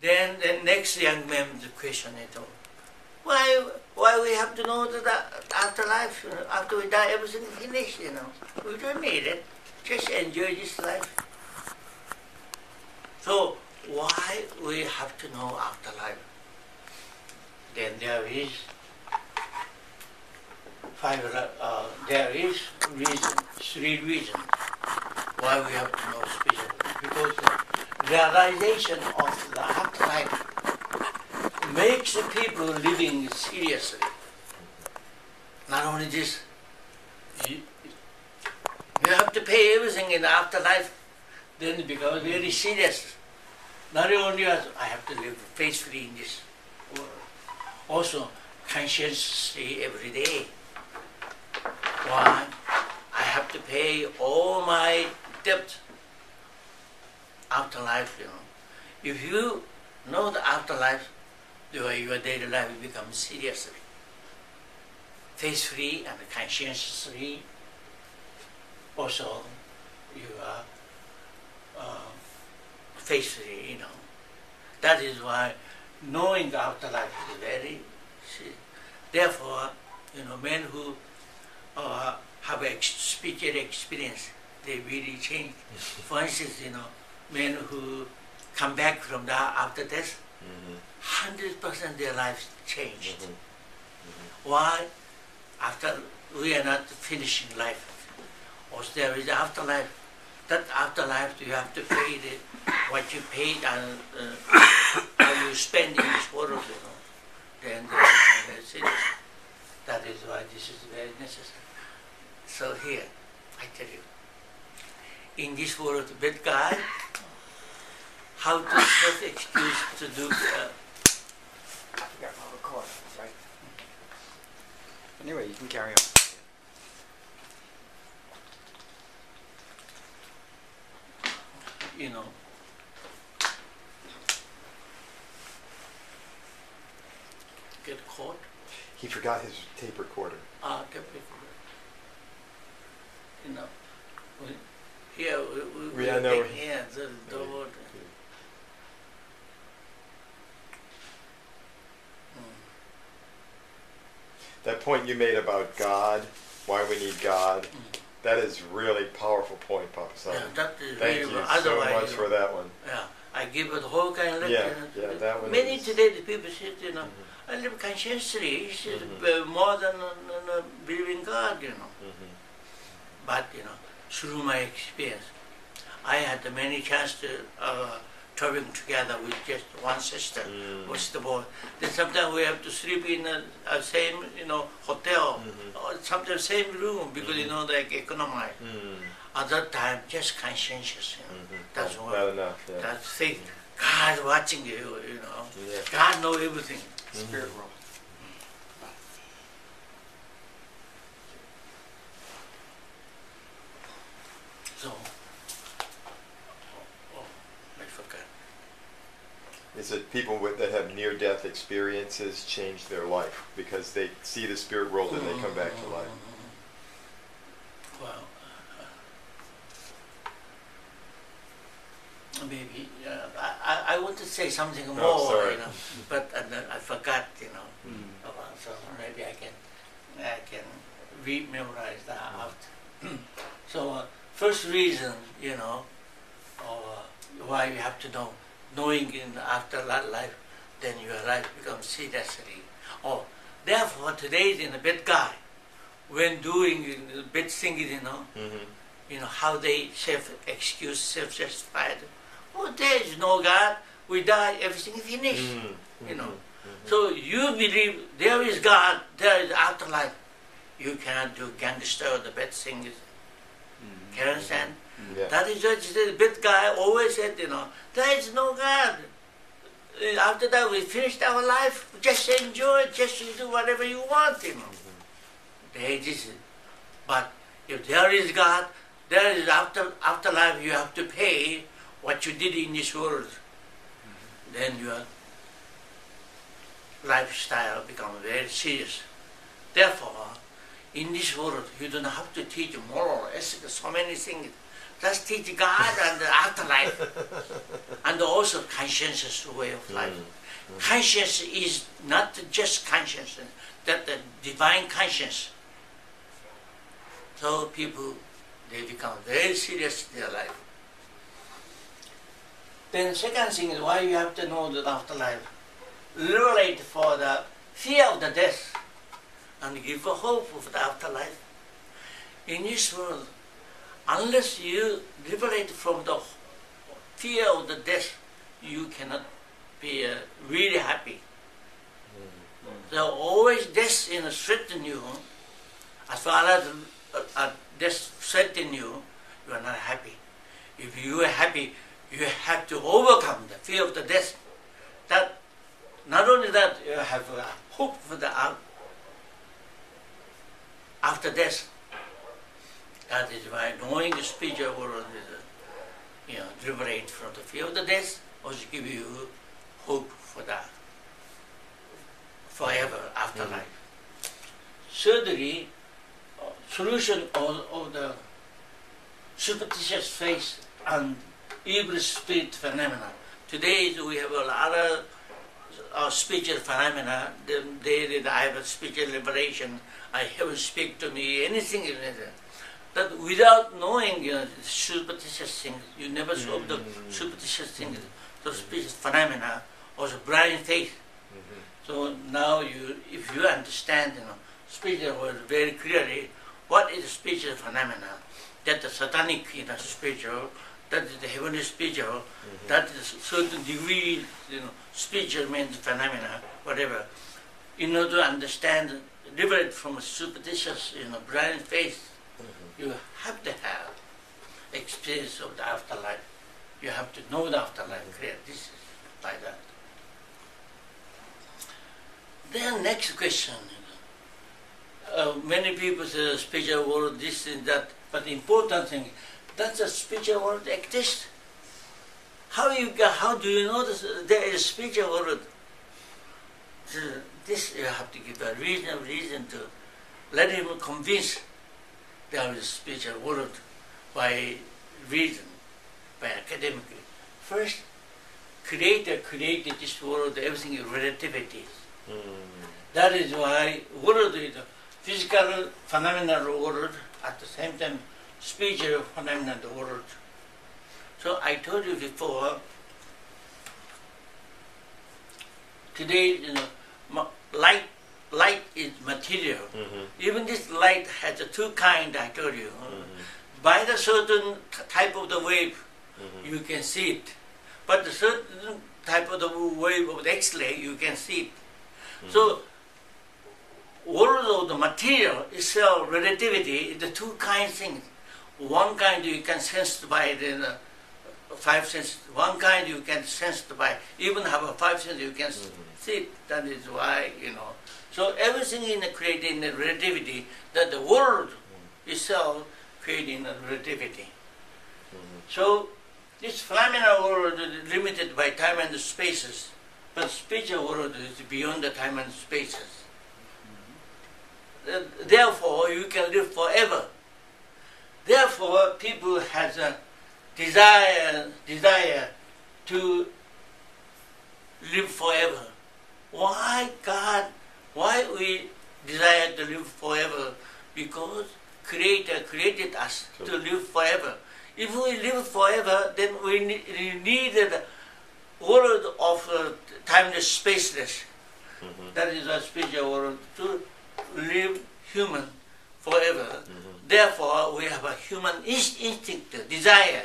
Then the next young man question it all. Why we have to know that afterlife, after we die, everything is finished, We don't need it. Just enjoy this life. So, why we have to know afterlife? Then there is three reasons why we have to know spiritual. Because the realization of the afterlife makes the people living seriously. Not only this, you have to pay everything in the afterlife, then it becomes very serious. Not only I have to live faithfully in this world, also consciously every day. Why? I have to pay all my debt. Afterlife, If you know the afterlife, your daily life will become seriously, faithfully and conscientiously. Also, you are faithfully, That is why knowing the afterlife is very serious. Therefore, men who have a spiritual experience, they really change. For instance, men who come back from after death, 100% their lives changed. Why? After we are not finishing life. Also there is afterlife. That afterlife you have to pay what you paid and how you spend in this world, Then that's it. That is why this is very necessary. So here, I tell you, in this world, bad guy, how to self-excuse to do right? Anyway, you can carry on. Get caught. He forgot his tape recorder. Tape recorder. Here we take hands. That point you made about God, why we need God, that is really powerful point, Papa San. That is Thank really you so much for that one. Yeah, I give it the whole kind of lecture. Yeah, that one. Many today the people say, I live consciously. More than believing God, But through my experience, I had many chances to traveling together with just one sister, was the boy. Then sometimes we have to sleep in the same, hotel, or sometimes same room because like economy. At that time, just conscientious, That's what. Not enough. Yeah. That's faith. God watching you, Yeah. God know everything. Spirit world. So, I forgot. Is that people that have near-death experiences change their life because they see the spirit world and they come back to life? Well, maybe I want to say something more, sorry. but I forgot, So maybe I can re-memorize that after. So first reason, why you have to know, knowing in after life, then your life becomes seriously. Therefore today in the bad guy, when doing the bad things, how they self-excuse, self-justified. There is no God. We die, everything is finished. So you believe there is God, there is afterlife. You cannot do gangster or the bad things. Can you understand? Yeah. That is what the bad guy always said, there is no God. After that we finished our life, just enjoy, just do whatever you want, There is, but if there is God, there is afterlife, you have to pay what you did in this world. Then your lifestyle becomes very serious. Therefore, in this world, you don't have to teach moral, ethics, so many things. That's teach God and the afterlife, and also conscientious way of life. Conscience is not just conscience, that the divine conscience. So people, they become very serious in their life. Then second thing is why you have to know the afterlife. Liberate for the fear of the death and give a hope of the afterlife. In this world, unless you liberate from the fear of the death, you cannot be really happy. So always death threaten you. As far as death threaten you, you are not happy. If you are happy, you have to overcome the fear of the death. That not only that, you have a hope for the after death. That is why knowing the spiritual world is, liberate from the fear of the death, also give you hope for the forever afterlife. Thirdly, solution of the superstitious faith and evil spirit phenomena. Today we have a lot of spiritual phenomena. I have a spiritual liberation. I haven't speak to me anything. That without knowing superstitious things, you never solve the superstitious things, the spiritual phenomena or the blind faith. So now if you understand spiritual world very clearly, what is spiritual phenomena? That the satanic spiritual, that is the heavenly spiritual, that is certain degree spiritual means phenomena, whatever. In order to understand, liberate from superstitious blind faith, you have to have experience of the afterlife. You have to know the afterlife clear. This is like that. Then next question. Many people say spiritual world, this and that, but the important thing, does the spiritual world exist? How do you know there is a spiritual world? This you have to give a reason to let him convince there is a spiritual world by reason, by academically. First, Creator created this world, everything is relativity. That is why world is a physical phenomenal world, at the same time spiritual phenomenal world. So I told you before, today light is material. Even this light has two kinds, I told you. By the certain type of the wave, you can see it. But the certain type of the wave of the X-ray, you can see it. So, world of the material itself, relativity, is the two kinds of things. One kind you can sense by the five senses. One kind you can sense by, even have a five senses, you can see it. That is why, So everything in creating the relativity, that the world itself creating a relativity. So this phenomenal world is limited by time and spaces, but spiritual world is beyond the time and spaces. Therefore, you can live forever. Therefore, people has a desire to live forever. Why God? Why we desire to live forever? Because Creator created us to live forever. If we live forever, then we need the world of timeless, spaceless. That is a spiritual world, to live human forever. Therefore, we have a human instinct, desire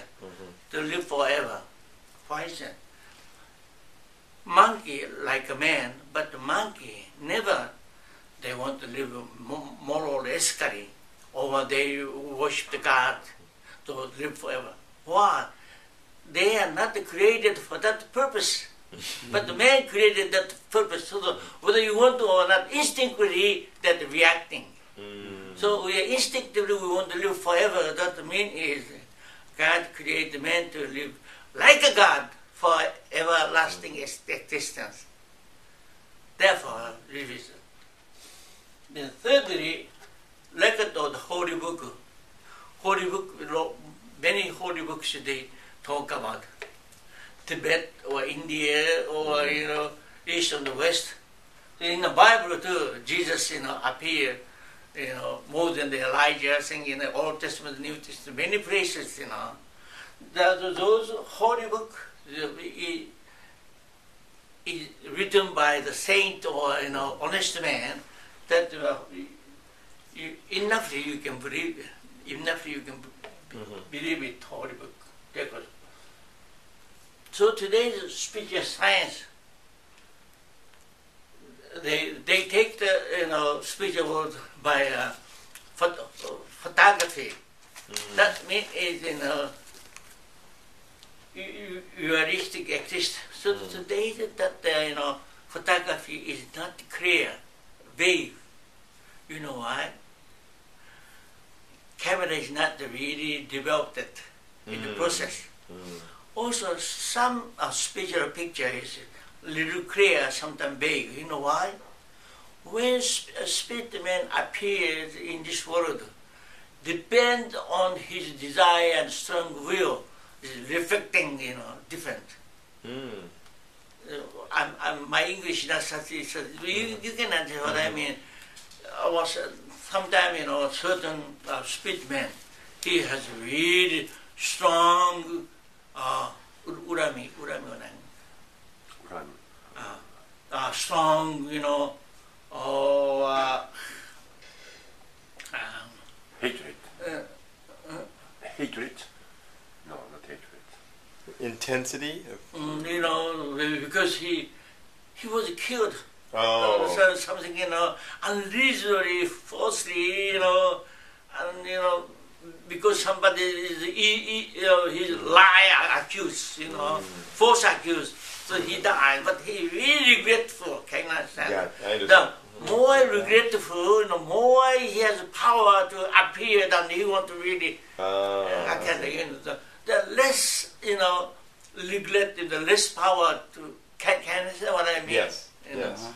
to live forever. For instance, monkey like a man, but the monkey never, they want to live moral ethically, or they worship the God to live forever. Why? They are not created for that purpose. But the man created that purpose. So whether you want to or not, instinctively that reacting. So we are instinctively we want to live forever. That means is God created man to live like a God for everlasting existence. Therefore, revision. Then thirdly, record of the Holy Book. Holy Book many holy books they talk about Tibet or India or east and the west. In the Bible too, Jesus appeared more than the Elijah thing in the Old Testament, New Testament, many places. Those holy book is written by the saint or honest man that enough you can believe it. Enough you can believe it, holy book. So today's spiritual science, they take the spiritual world by photography. That means realistic exist. So today that photography is not clear, vague. You know why? Camera is not really developed in the process. Also, some spiritual picture is a little clear, sometimes vague. You know why? When a spirit man appears in this world, depend on his desire and strong will, is reflecting, different. My English is not such. You can understand what I mean. I was sometime, certain spirit man, he has really strong urami strong, Hatred. Hatred? No, not hatred. Intensity? Because he was killed. Oh. So something, unreasonably, falsely, and, because somebody is, he's lie accused, false accused. So he died, but he really regretful. Can you understand? Yeah, I understand. The more regretful, more he has power to appear than he want to really. The less, regret, the less power to. Can you see what I mean? Yes. Yes.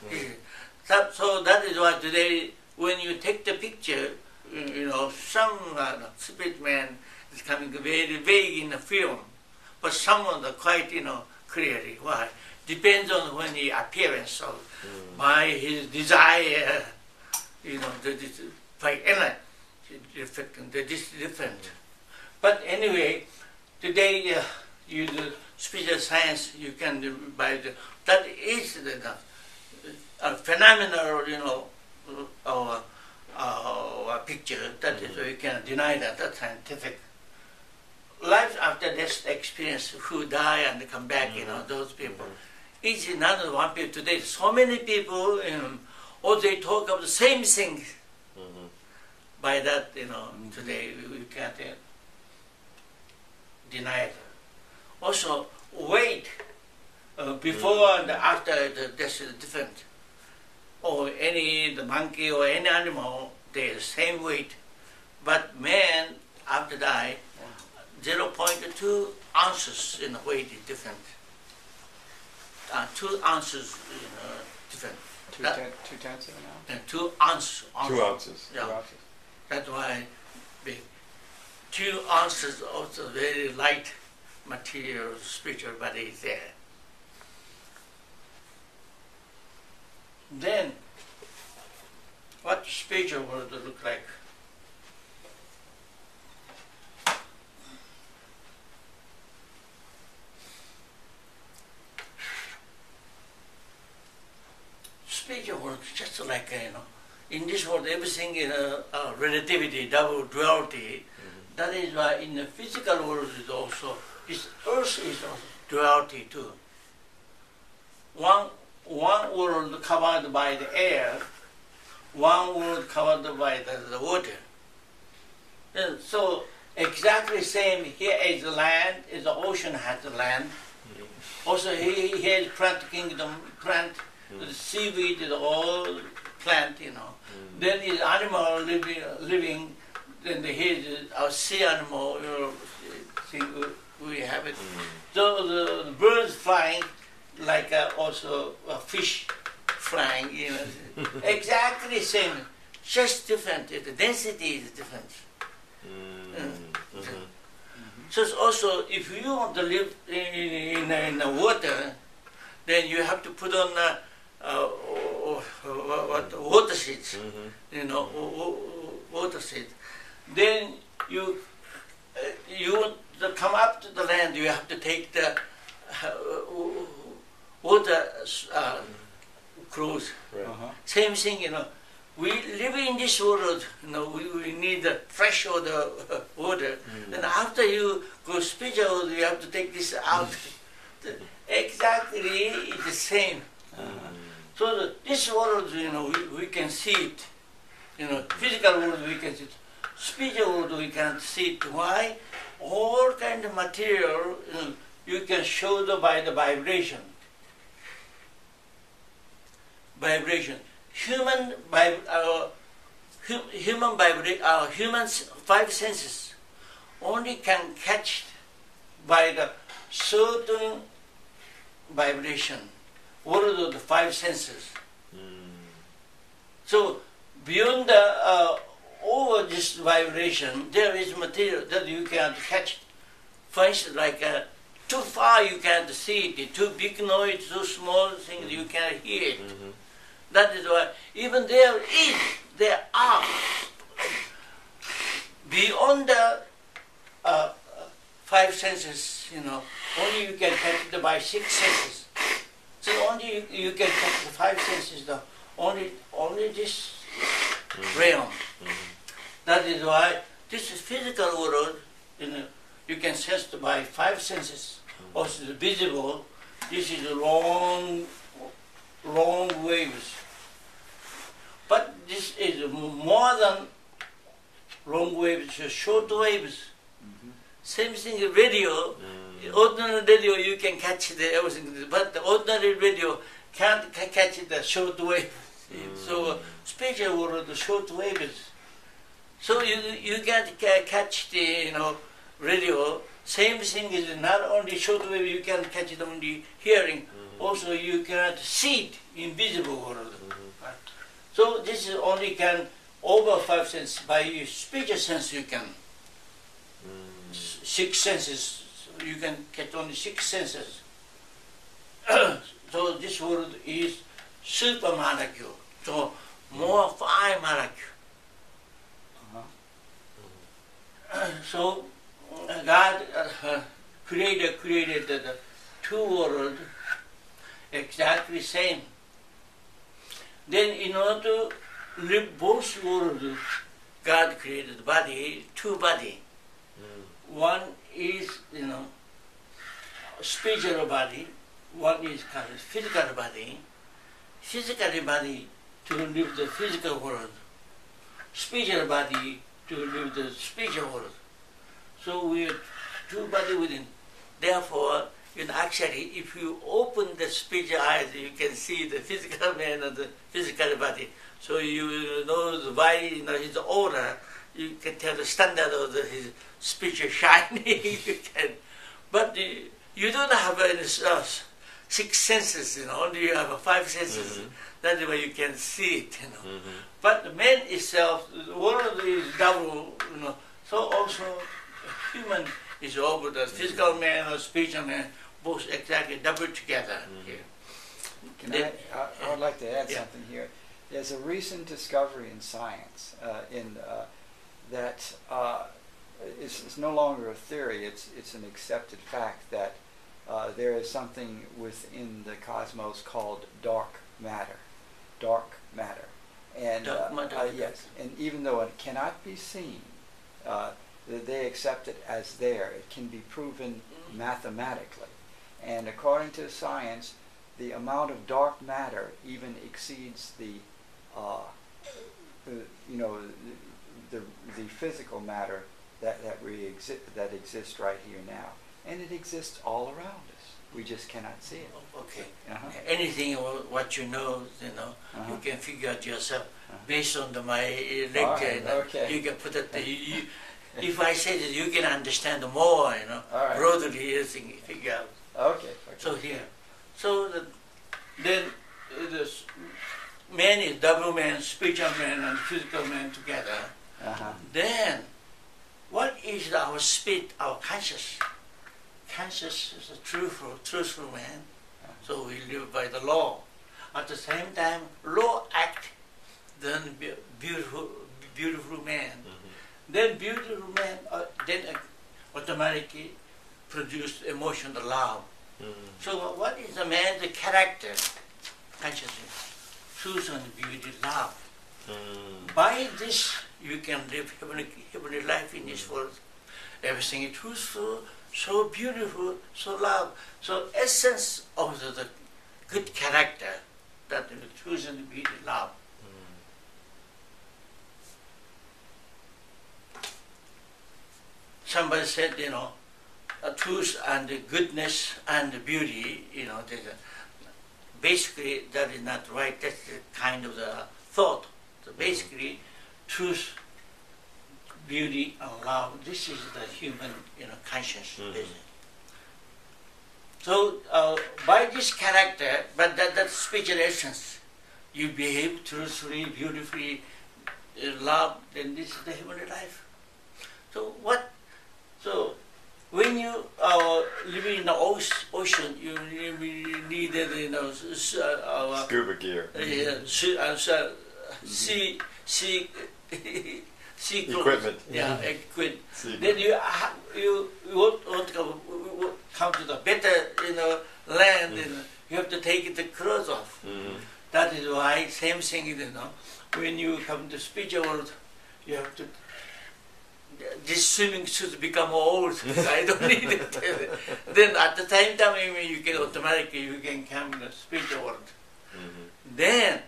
So that is why today, when you take the picture, some spirit man is coming very vague in the film, but someone quite, clearly. Why? Depends on when the appearance of by his desire, by energy reflecting this different. But anyway, today you do spiritual science. You can do by that is a phenomenal, picture. That is, you cannot deny that. That's scientific. Life after death experience, who die and come back, those people. It's another one people today. So many people, or they talk of the same thing. By that, today we can't deny it. Also, weight before and after the death is different. Or the monkey or any animal, they're the same weight. But man, after die, 0.2 ounces in weight is different. 2 ounces different. Two tenths of an ounce? And 2 ounces. 2 ounces. Yeah. 2 ounces. That's why 2 ounces also very light material, spiritual body is there. Then, what spiritual world look like? Spiritual world is just like, in this world everything is relativity, double duality. That is why in the physical world is also, this earth is also duality too. One world covered by the air, one world covered by the water. And so exactly same, here is the land, is the ocean has the land. Also here is plant kingdom, plant, the seaweed is all plant, Then is animal living, then here is our sea animal, we have it. So the birds flying, like also a fish flying, exactly same, just different. The density is different. So it's also, if you want to live in the water, then you have to put on water seeds, water seeds. Then you want to come up to the land, you have to take the water cruise. Right. Same thing, we live in this world, we need the fresh water. Then after you go spiritual, you have to take this out. Exactly, it's the same. So this world, we can see it. Physical world we can see it. Spiritual world we can't see it. Why? All kind of material you can show by the vibration. Vibration. Human five senses only can catch by the certain vibration. What are the five senses? So beyond the over this vibration, there is material that you can't catch. For instance, like too far you can't see it. Too big noise, too small things you can't hear it. That is why even there are beyond the five senses, only you can catch it by six senses. So only you can catch the five senses, only this realm. That is why this is physical world, you can sense by five senses. Also the visible, this is long waves. But this is more than long waves, short waves. Same thing in radio. Ordinary radio you can catch everything, but the ordinary radio can't catch the short wave. So spiritual world, the short waves. So you can't catch the radio. Same thing is not only short wave you can catch it only hearing. Also you cannot see it in visible world. So this is only can over five senses. By spiritual sense you can six senses. You can catch only six senses. So this world is super molecule. So more fine molecule. So God created the two worlds exactly same. Then in order to live both worlds, God created body, two body. One is, spiritual body, one is called physical body. Physical body to live the physical world, spiritual body to live the spiritual world. So we are two body within. Therefore, actually, if you open the spiritual eyes, you can see the physical man and the physical body. So you know by his aura, you can tell the standard of his spiritual shining. You can, but you don't have any six senses. Only you have five senses. That's why you can see it. But the man itself, the world is double. So also human is over the physical man or spiritual man, both exactly double together here. I would like to add something here. There's a recent discovery in science that it's no longer a theory, it's an accepted fact that there is something within the cosmos called dark matter. Dark matter. And Dark matter. yes, and even though it cannot be seen, they accept it as there. It can be proven mathematically. And according to science, the amount of dark matter even exceeds the physical matter that exists right here now, and it exists all around us. We just cannot see it. Okay. Anything what you know, you can figure out yourself based on my lecture. Okay. You can put it. If I say that, you can understand more. right. Broadly, you think figure out. Okay. So here, then the man is double man, spiritual man, and physical man together. Then, what is our spirit, our conscious. Conscious is a truthful man. So we live by the law. At the same time, law act, then beautiful man. Then beautiful man, then automatically produce emotional love. So what is a man's character? Consciousness, truth and beauty, love. By this, you can live heavenly life in this world. Everything is truthful, so beautiful, so love. So essence of the good character, that is truth and beauty, love. Somebody said, truth and goodness and beauty, basically that is not right. That's the kind of the thought. So basically, truth, beauty, and love. This is the human, conscience. So by this character, but that spiritual essence, you behave truthfully, beautifully, love. Then this is the heavenly life. So what? So when you are living in the ocean, you needed, Scuba gear. sea Equipment. Yeah, equipment. Sea Then you want to come to the better, land, and you have to take the clothes off. That is why same thing, when you come to spiritual world, you have to. This swimming suit become old. I don't need it. Then at the same time, you can automatically you can come in the spiritual world. Then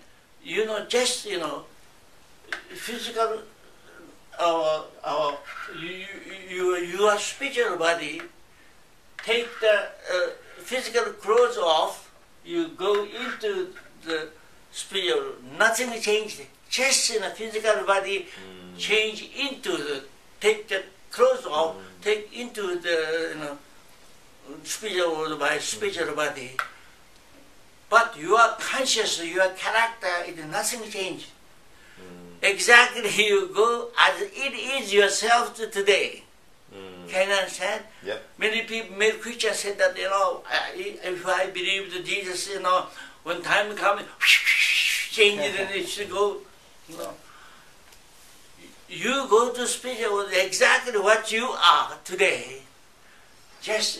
just physical. Your spiritual body take the physical clothes off. You go into the spiritual. Nothing changed. Just in a physical body change into the. Take the clothes off, take into the spiritual body. But your conscious, your character, it is nothing changed. Exactly you go as it is yourself today. Can you understand? Yep. Many Christians said that, if I believe that Jesus, when time comes, change it and it should go, You go to spiritual world exactly what you are today. Just,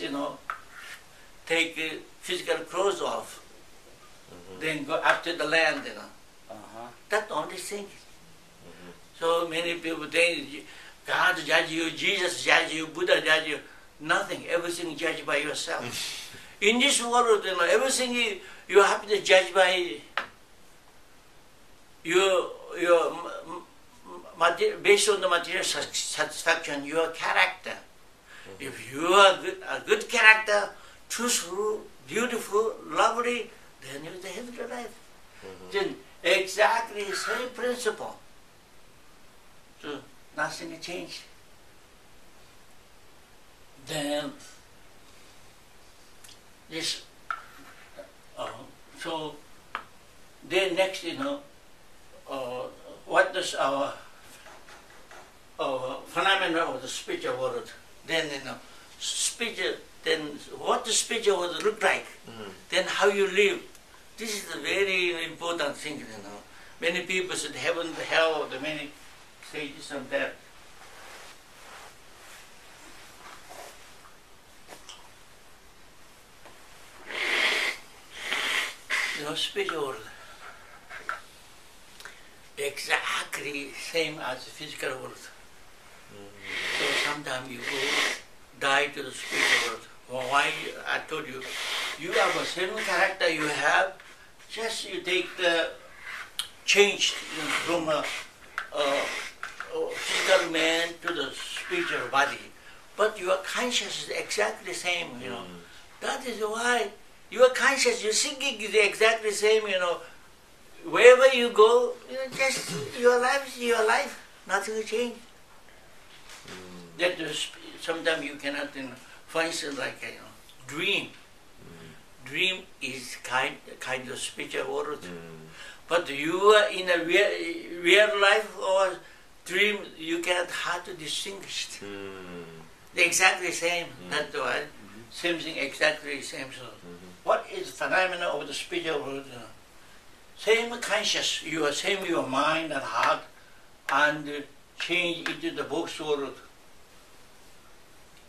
take physical clothes off. Then go up to the land, That's the only thing. So many people think God judge you, Jesus judge you, Buddha judge you. Nothing. Everything judged by yourself. In this world, everything you have to judge by your based on the material satisfaction, your character. If you are a good character, truthful, beautiful, lovely, then you have the life. Then exactly the same principle. So nothing changed. Then this. So then next, what does our phenomena of the spiritual world? Then spiritual. Then what the spiritual world look like? Then how you live. This is a very important thing. Many people said heaven, hell, the many say this and that. Spiritual world exactly same as the physical world. So sometimes you go die to the spiritual world. Well, why? I told you, you have the same character you have. Just you take the change from a physical man to the spiritual body, but your conscience is exactly the same. That is why your conscience, your thinking is exactly the same. Wherever you go, just your life is your life. Nothing will change. That sometimes you cannot, for instance, like dream. Dream is kind of spiritual world. But you are in a real life or dream, you get hard to distinguish. Mm. Exactly same. That's why same thing, exactly same. So, what is phenomena of the spiritual world? Same conscious, same your mind and heart, and change into the box world.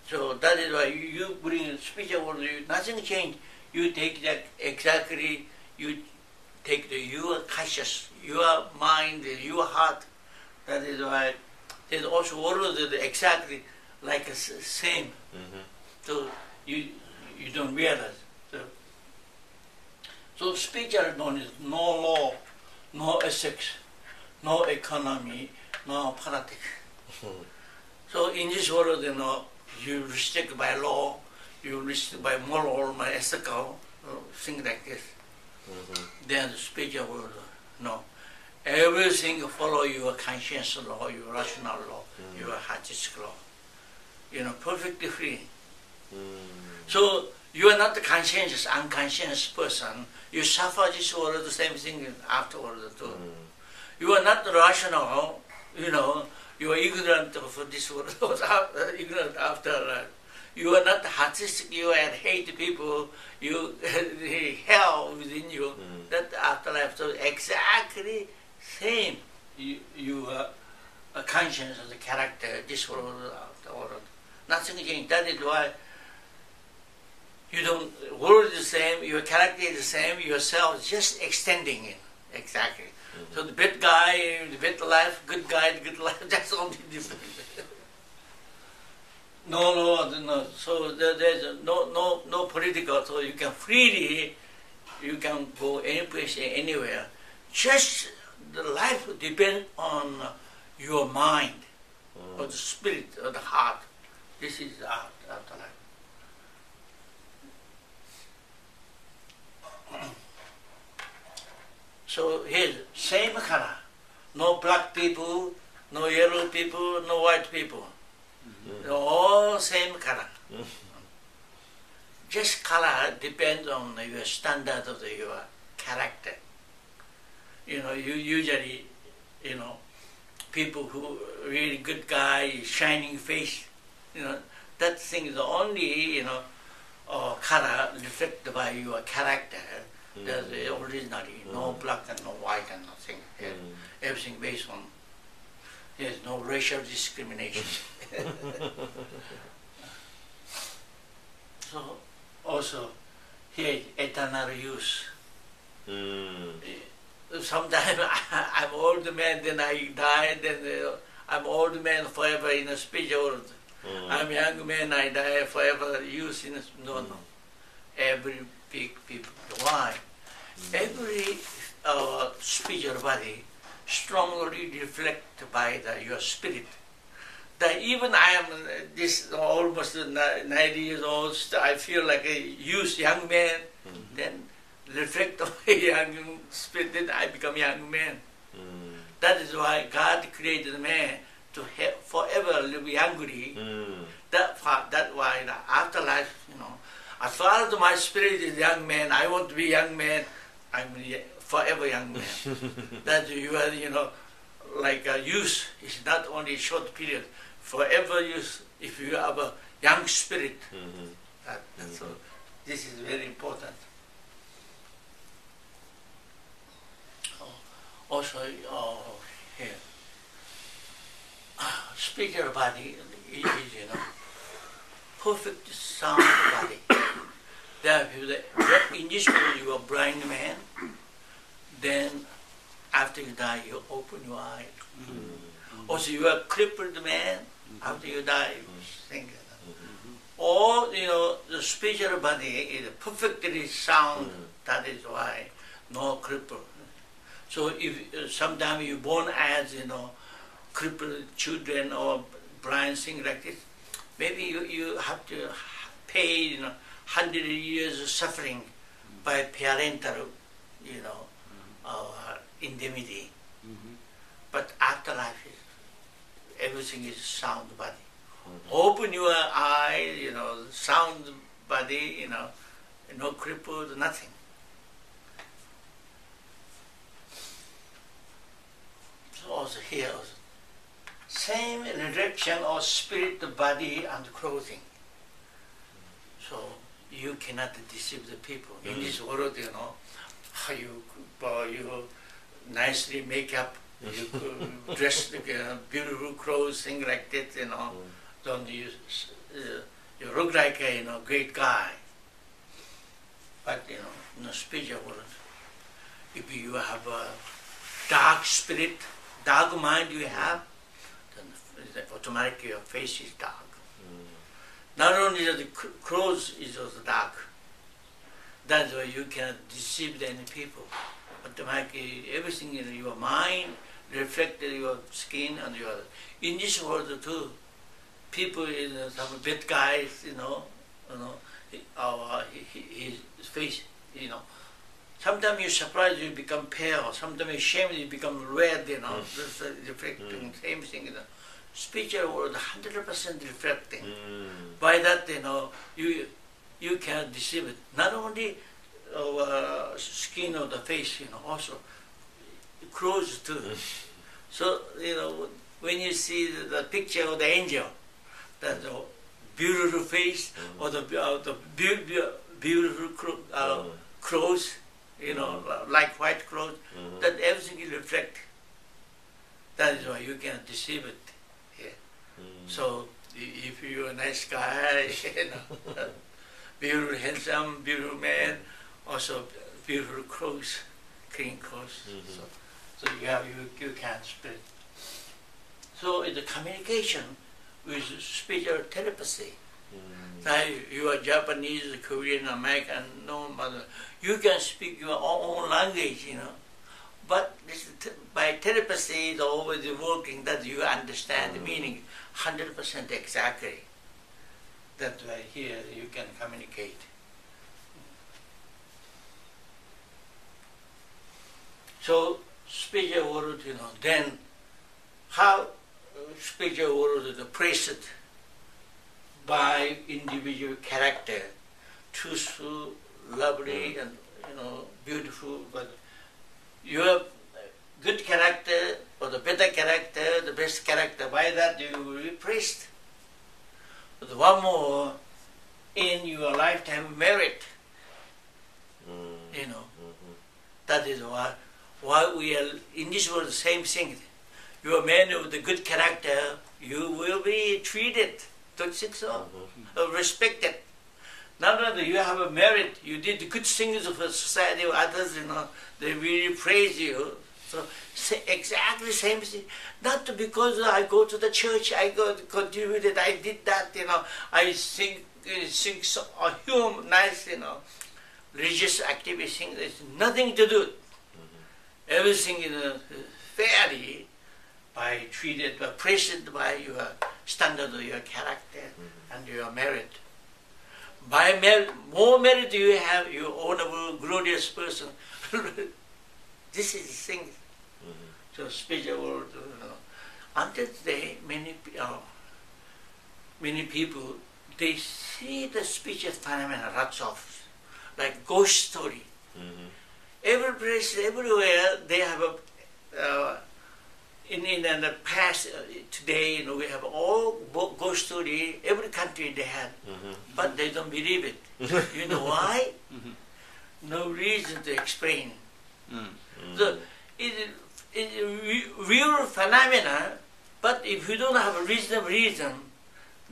So that is why you bring spiritual world. Nothing change. You take that exactly. You take your conscious, your mind, your heart. That is why there's also world that exactly like same. So you don't realize. So spiritual knowledge, no law, no ethics, no economy, no politics. So in this world, you restrict by law, you restrict by moral, by ethical, things like this. Then the spiritual world, no. Everything follow your conscience law, your rational law, your artistic law. Perfectly free. So you are not the conscientious, unconscious person. You suffer this world, the same thing afterward too. You are not rational, you are ignorant of this world, ignorant after. You are not artistic, you are hate people, you hell within you. That afterlife, so exactly same. You are a conscience of the character, this world, afterward. Nothing changed. That is why you don't, world is the same, your character is the same, yourself is just extending it. Exactly. So the bad guy, the bad life, good guy, the good life, that's only different. No. So there's no political, so you can freely, you can go any place, anywhere. Just the life depends on your mind, or the spirit, or the heart. This is the afterlife. So here's same color. No black people, no yellow people, no white people. They're all same color. Just color depends on your standard of your character. You usually, people who really good guy, shining face, that thing is only, color reflected by your character. There's originally no black and no white and nothing. Everything based on, there's no racial discrimination. So also here eternal youth. Sometimes I'm old man, then I die, then I'm old man forever in a spiritual world. I'm young man, I die forever youth in a, no. Every big people. Why? Every spiritual body strongly reflected by your spirit. That even I am this almost 90 years old, I feel like a youth, young man, then reflect on my young spirit, then I become young man. That is why God created man to forever live youngly. That's why the afterlife, as far as my spirit is young man, I want to be young man, I'm forever young man. That you are, like a youth, it's not only a short period. Forever youth, if you have a young spirit. So this is very important. Also, here, spiritual body is, perfect sound body. There are people that, in this world you are blind man, then after you die you open your eyes. Also you are crippled man, after you die you think. Or, the spiritual body is perfectly sound, that is why no cripple. So if sometimes you born as, crippled children or blind thing like this, maybe you have to pay, 100 years of suffering by parental, indemnity. But afterlife is, everything is sound body. Open your eye, sound body, no crippled, nothing. So also here, same direction of spirit, body, and clothing. So you cannot deceive the people. In this world, how you nicely make up, you dress beautiful clothes, things like that, don't you look like a great guy. But in the spiritual world, if you have a dark spirit, dark mind you have, then automatically your face is dark. Not only the clothes is also dark. That's why you cannot deceive any people. Automatically, everything in your mind reflected your skin and your. In this world too, people, some bad guys, his face, Sometimes you're surprised you become pale. Sometimes you're ashamed you become red. That's reflecting same thing. Spiritual world 100% reflecting. By that, you cannot deceive it. Not only skin of the face, also clothes too. So, when you see the picture of the angel, that beautiful face or the beautiful clothes, like white clothes, that everything is reflect. That is why you cannot deceive it. So if you're a nice guy, beautiful, handsome, beautiful man, also beautiful clothes, clean clothes. So you can't split. So it's a communication with spiritual telepathy. Now you are Japanese, Korean, American, no matter. You can speak your own language, But by telepathy, it's always working that you understand the meaning 100% exactly. That's why here you can communicate. So spiritual world, then how spiritual world is appraised by individual character, truthful, lovely, and beautiful. But your good character or the better character, the best character, by that you will be praised. But one more, in your lifetime merit, that is why we are in this world, the same thing. You are a man with a good character, you will be treated, don't you think so? Respected. Not only you have a merit, you did good things for society, others, they really praise you. So exactly same thing. Not because I go to the church, I contributed, I did that, I sing so nice, religious activity thing. There's nothing to do. Everything fairly treated, praised by your standard of your character and your merit. By more merit you have, you honorable, glorious person. This is the thing. So spiritual world. Until today, many people, they see the spiritual phenomena, lots of, like ghost story. Every place, everywhere, they have in the past, today, we have all ghost story. Every country they have, but they don't believe it. You know why? No reason to explain. So it's real phenomena, but if you don't have a reasonable reason,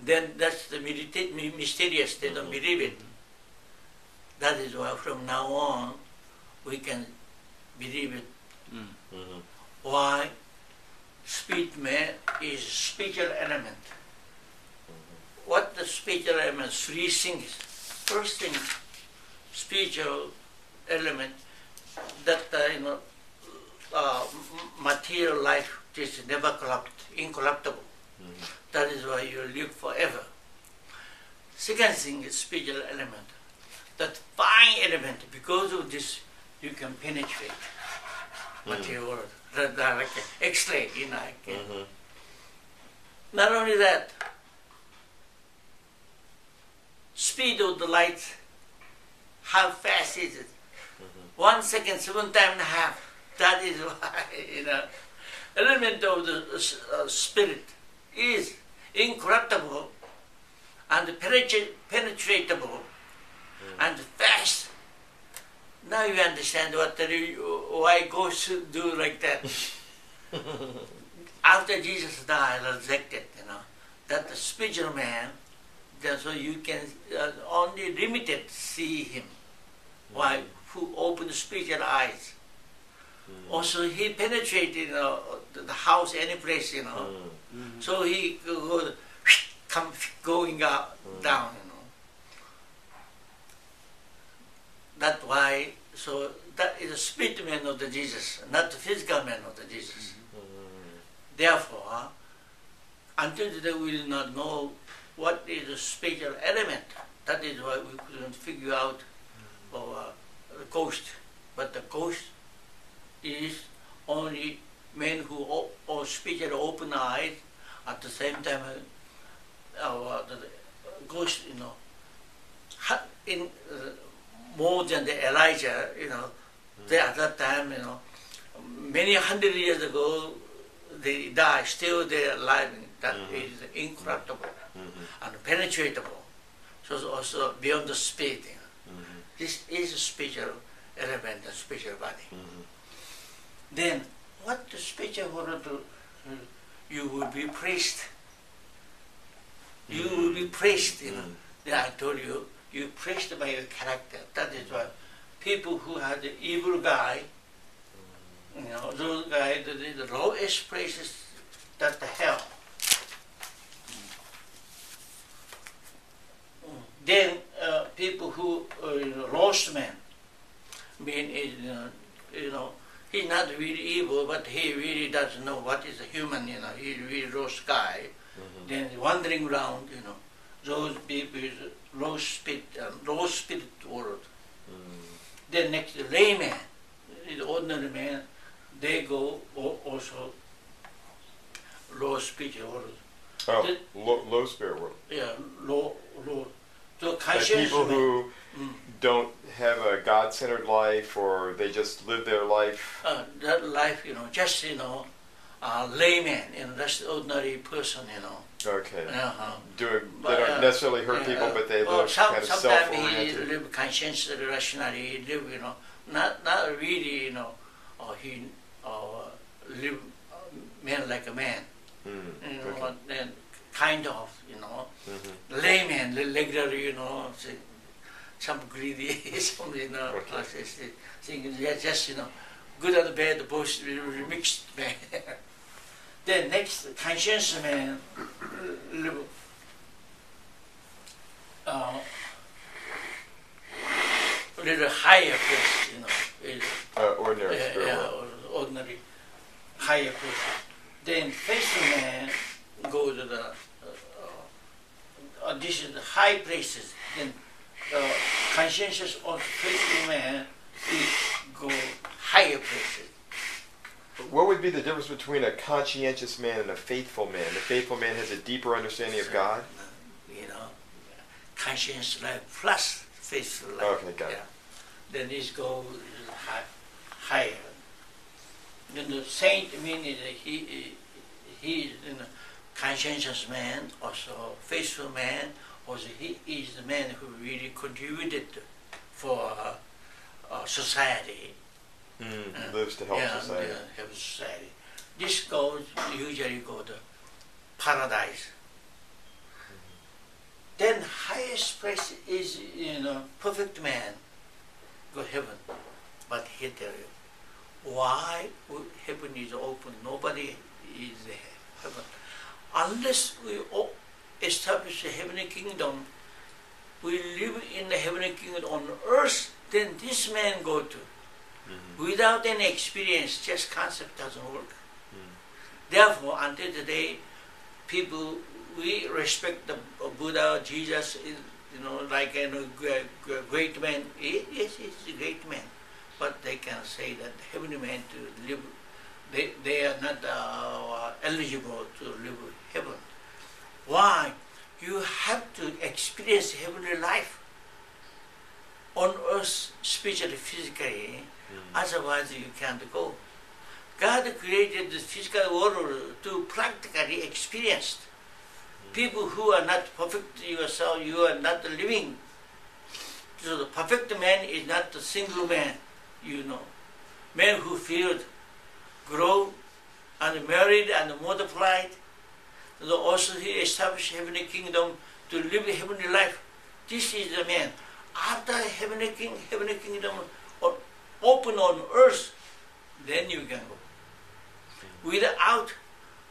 then that's the mysterious. They don't believe it. That is why from now on we can believe it. Why? Spirit man is spiritual element. What the spiritual element? Three things. First thing, spiritual element, that material life is never incorruptible. That is why you live forever. Second thing is spiritual element. That fine element, because of this, you can penetrate material world. Like X-ray, Not only that, speed of the light, how fast is it? 1 second, 7 times and a half. That is why, element of the spirit, is incorruptible and penetratable and fast. Now you understand why ghosts do like that. After Jesus died, resurrected, that the spiritual man, so you can only limited see him. Why? Who opened the spiritual eyes. Also, he penetrated the house, any place, So he come going up, down, That's why. So that is the spirit man of the Jesus, not the physical man of the Jesus. Therefore, until today we do not know what is the spiritual element. That is why we couldn't figure out the ghost. But the ghost is only men who or spiritually open eyes. At the same time, the ghost, in more than the Elijah, they at that time, many hundred years ago, they die, still they are alive. That is incorruptible and penetratable. So it's also beyond the spirit. This is a spiritual element and spiritual body. Then, what the spiritual world you will be praised. You will be praised. Then I told you, you praised by your character. That is why people who had the evil guy, those guys, the lowest places, that's the hell. Then people who lost man, he's not really evil, but he really doesn't know what is a human. He's a really lost guy. Then wandering around, those people is low spirit world. Then next, the layman, the ordinary man, they go also low spiritual world. Oh, low spirit world. Yeah, low. So Like people who don't have a God-centered life, or they just live their life. That life, just layman, that's the ordinary person, Okay. They don't necessarily hurt people, but they live kind of self-oriented. Sometimes he live conscientiously, rationally. He live, not really, he live man like a man. Okay. And kind of, layman, regularly, some greedy, some, things, just, good and bad, both mixed man. Then next, conscious man, live, little higher place, Ordinary spirit world. ordinary higher place. Then faithful man go to the this is the high places. Then conscientious or faithful man go higher places. What would be the difference between a conscientious man and a faithful man? The faithful man has a deeper understanding of God? Conscientious life plus faithful life. Okay, got it. Then this goes higher. Then the saint means he is conscientious man, also faithful man, also he is the man who really contributed for society. Lives to help society. Help society. This usually go to paradise. Then highest place is perfect man go heaven. But he tell you why heaven is open, nobody is heaven. Unless we establish a heavenly kingdom, we live in the heavenly kingdom on earth, then this man go to. Without any experience, just concept doesn't work. Therefore, until today, people, we respect the Buddha, Jesus, like a great man. Yes, he's a great man. But they can say that the heavenly man to live, they are not eligible to live heaven. Why? You have to experience heavenly life on earth, spiritually, physically. Otherwise, you can't go. God created the physical world to practically experience. People who are not perfect yourself, you are not living. So the perfect man is not the single man, you know. Man who filled, grow, and married and multiplied. So also he established heavenly kingdom to live heavenly life. This is the man. After heavenly kingdom open on earth, then you can go. Without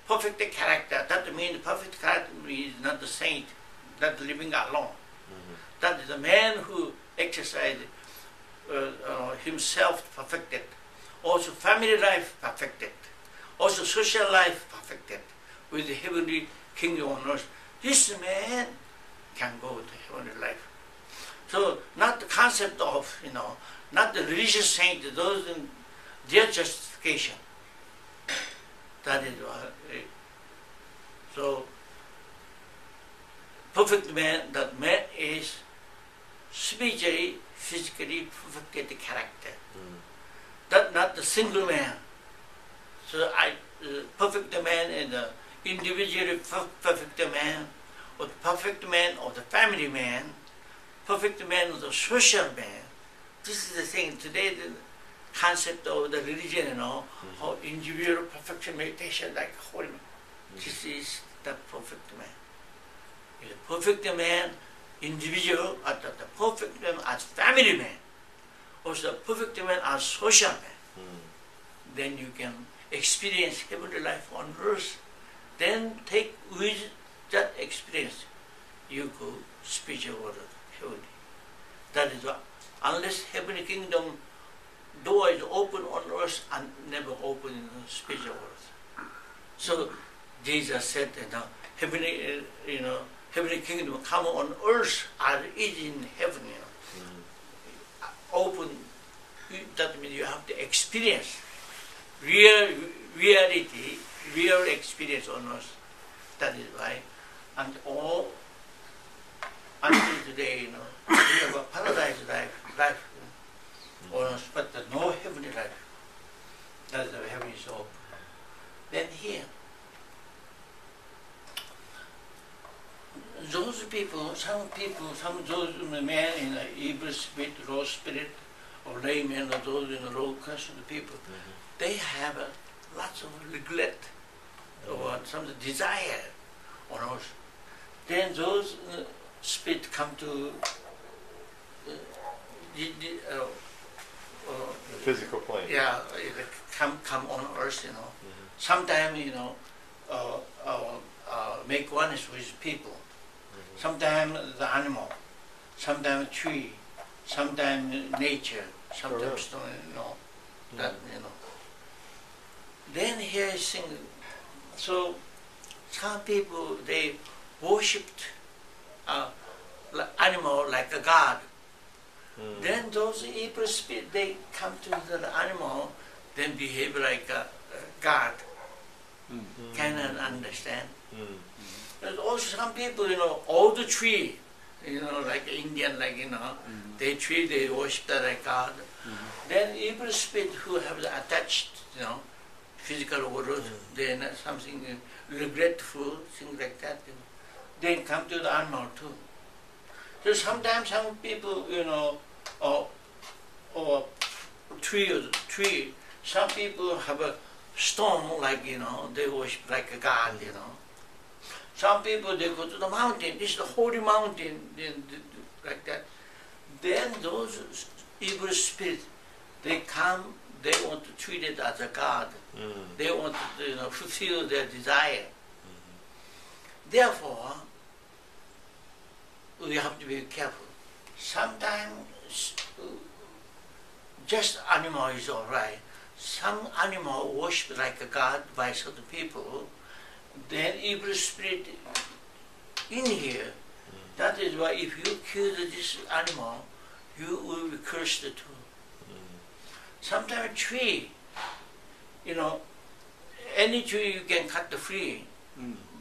perfect character, that means perfect character is not the saint, not living alone. That is the man who exercised himself perfected. Also family life perfected. Also social life perfected with the heavenly kingdom on earth. This man can go to heavenly life. So not the concept of, not the religious saint, those in their justification. That is why. So perfect man, that man is spiritually, physically perfected character. That not the single man. So perfect man is the individually perfect man, or the perfect man or the family man, perfect man or the social man. This is the thing. Today the concept of the religion, how individual perfection meditation like holy man. This is the perfect man. The perfect man, individual, the perfect man as family man, also the perfect man as social man. Then you can experience heavenly life on earth. Then take with that experience, you go spiritual world, heavenly. That is why, unless heavenly kingdom door is open on earth and never open in the spiritual world. So Jesus said, heavenly, heavenly kingdom come on earth as it is in heaven. Open. That means you have to experience reality, real experience on earth. That is why, and all until today, we have a paradise life on earth, but no heavenly life. That is the heaven is open. Then here, those people, some those men in the evil spirit, low spirit, or laymen, or those in the low class of the people, they have lots of regret or some desire on us. Then those spirit come to the physical plane. Yeah, come on earth, Sometimes, make oneness with people. Sometimes the animal, sometimes tree, sometimes nature, sometimes stone, that, Then here is thing. So some people, they worshipped animal like a god. Then those evil spirits, they come to the animal, then behave like a god. Cannot understand. There's also some people, old tree, like Indian, they tree, they worship that like God. Then evil spirit who have attached, physical world, then something regretful, things like that, they come to the animal too. So sometimes some people, or tree, some people have a stone, they worship like a god, Some people, they go to the mountain, this is the holy mountain, like that. Then those evil spirits, they come, they want to treat it as a god. They want to fulfill their desire. Therefore, we have to be careful. Sometimes just animal is all right. Some animal worship like a god by certain people. Then evil spirit in here. That is why if you kill this animal, you will be cursed too. Sometimes tree, any tree you can cut the free.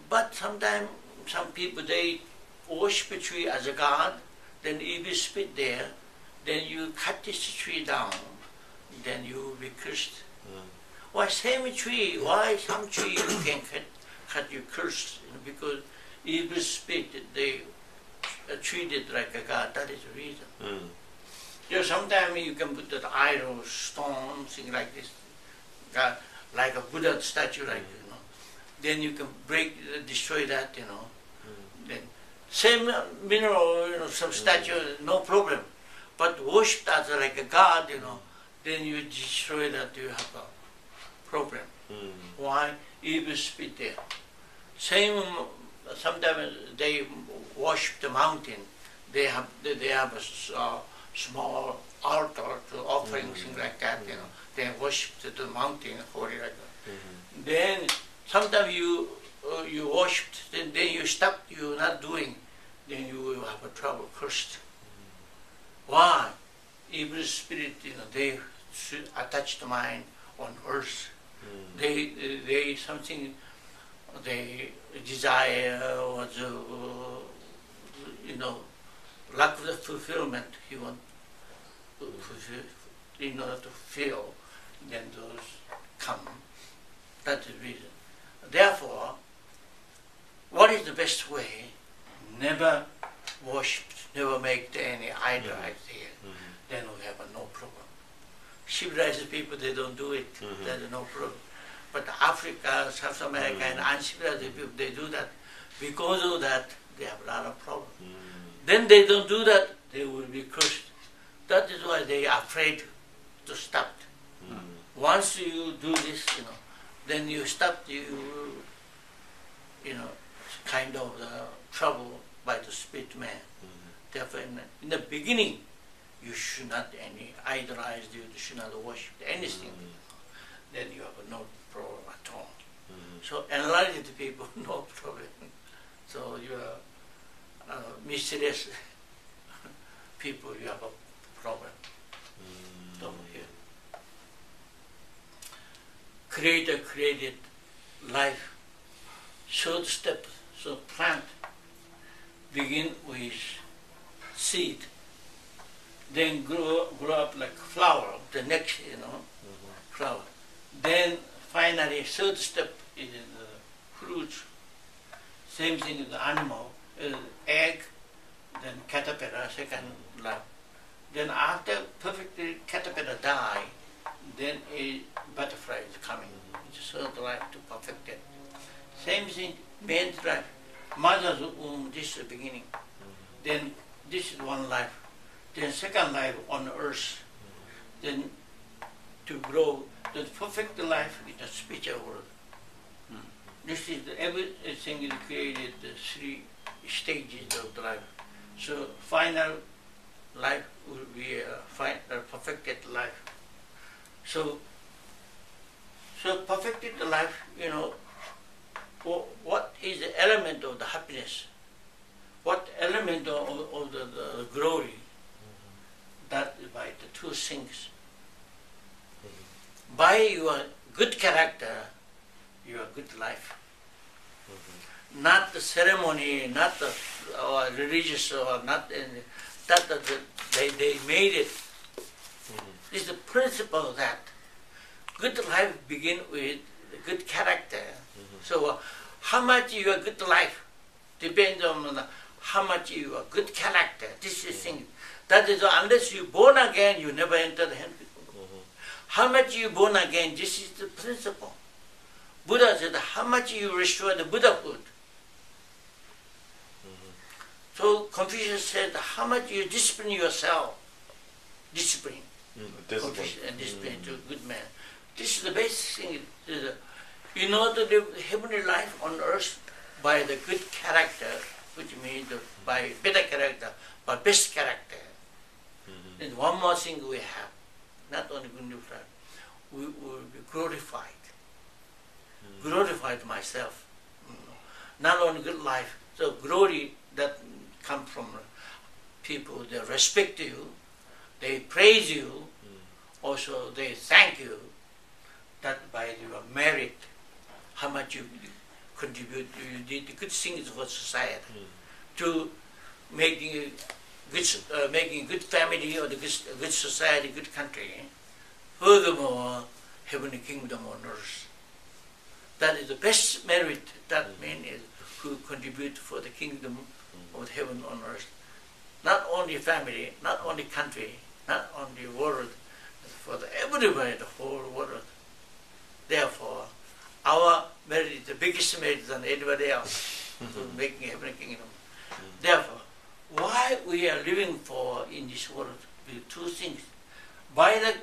But sometimes some people, they worship a tree as a god, then evil spirit there, then you cut this tree down, then you will be cursed. Why same tree? Why some tree you can cut you curse? Because evil spirit they treat it like a god. That is the reason. Sometimes you can put that iron, stone, thing like this, God, like a Buddha statue, like Then you can destroy that, Then same mineral, some statue, no problem. But worship as like a god, then you destroy that, you have a problem. Why? Evil spirit there. Same. Sometimes they worship the mountain. They have a small altar to offering things like that. They worship the mountain, holy like that. Then sometimes you worshipped, then you stop. You not doing, then you will have a trouble cursed. Why? Evil spirit, they should attach the mind on earth. They something. They desire or lack of the fulfillment he want to fulfill, in order to feel, then those come. That's the reason. Therefore, what is the best way? Never worship, never make any idol here. Then we have no problem. Civilized people, they don't do it. There's no problem. But Africa, South America, and uncivilized people, they do that. Because of that, they have a lot of problems. Then they don't do that, they will be cursed. That is why they are afraid to stop. Once you do this, then you stop, kind of trouble by the spirit man. Therefore, in the beginning, you should not idolize, you should not worship anything. Then you have no problem at all. So enlightened people, no problem. So you are mysterious people, you have a problem. So here, Creator created life. Third step, so plant begin with seed, then grow up like flower. The next, flower. Then finally, third step is the fruit. Same thing with the animal, egg, then caterpillar, second life. Then after perfectly caterpillar die, then a butterfly is coming. It's third life to perfect it. Same thing, man's life. Mother's womb, this is the beginning. Then this is one life. Then second life on earth. Then to grow, the perfect life in the spiritual world. This is everything is created, the three stages of the life. So final life will be a perfected life. So perfected life, what is the element of the happiness? What element of the glory? That is by the two things. By your good character, your good life. Not the ceremony, not the religious, or not they made it. It's the principle that good life begin with good character. So how much your good life depends on how much your good character. This is thing. That is unless you born again, you never enter the heaven. How much you born again, this is the principle. Buddha said, how much you restore the Buddhahood. So Confucius said, how much you discipline yourself. Discipline. Discipline to a good man. This is the basic thing. In order to live the heavenly life on earth by the good character, which means by better character, by best character. And one more thing we have, not only glorified, we will be glorified. Glorified myself. Not only good life, so glory that comes from people, they respect you, they praise you, also they thank you, that by your merit, how much you contribute, you did good things for society, to making good family or the good society, good country. Furthermore, heavenly kingdom on earth. That is the best merit that man is who contribute for the kingdom of heaven on earth. Not only family, not only country, not only world, for the everybody, the whole world. Therefore, our merit is the biggest merit than anybody else to making heavenly kingdom. Therefore, why we are living for in this world with two things. By the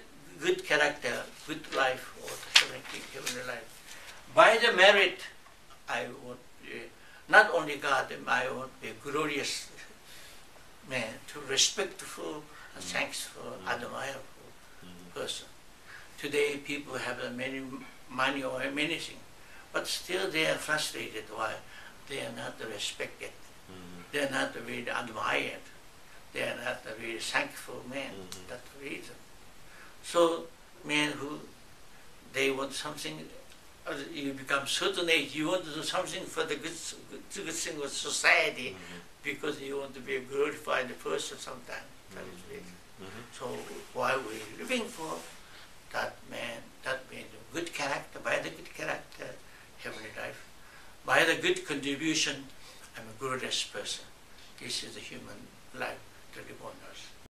good character, good life, or the heavenly life. By the merit, I want not only God, I want to be a glorious man, to respectful, thankful, admirable person. Today people have many money or many things, but still they are frustrated. Why? They are not respected. They are not really admired. They are not really thankful men. That's the reason. So men who they want something, you become certain age, you want to do something for the good thing of society because you want to be a glorified person sometime. That is the reason. So why we living for that man, that means good character, by the good character, heavenly life. By the good contribution, I'm a glorious person. This is the human life to live on earth.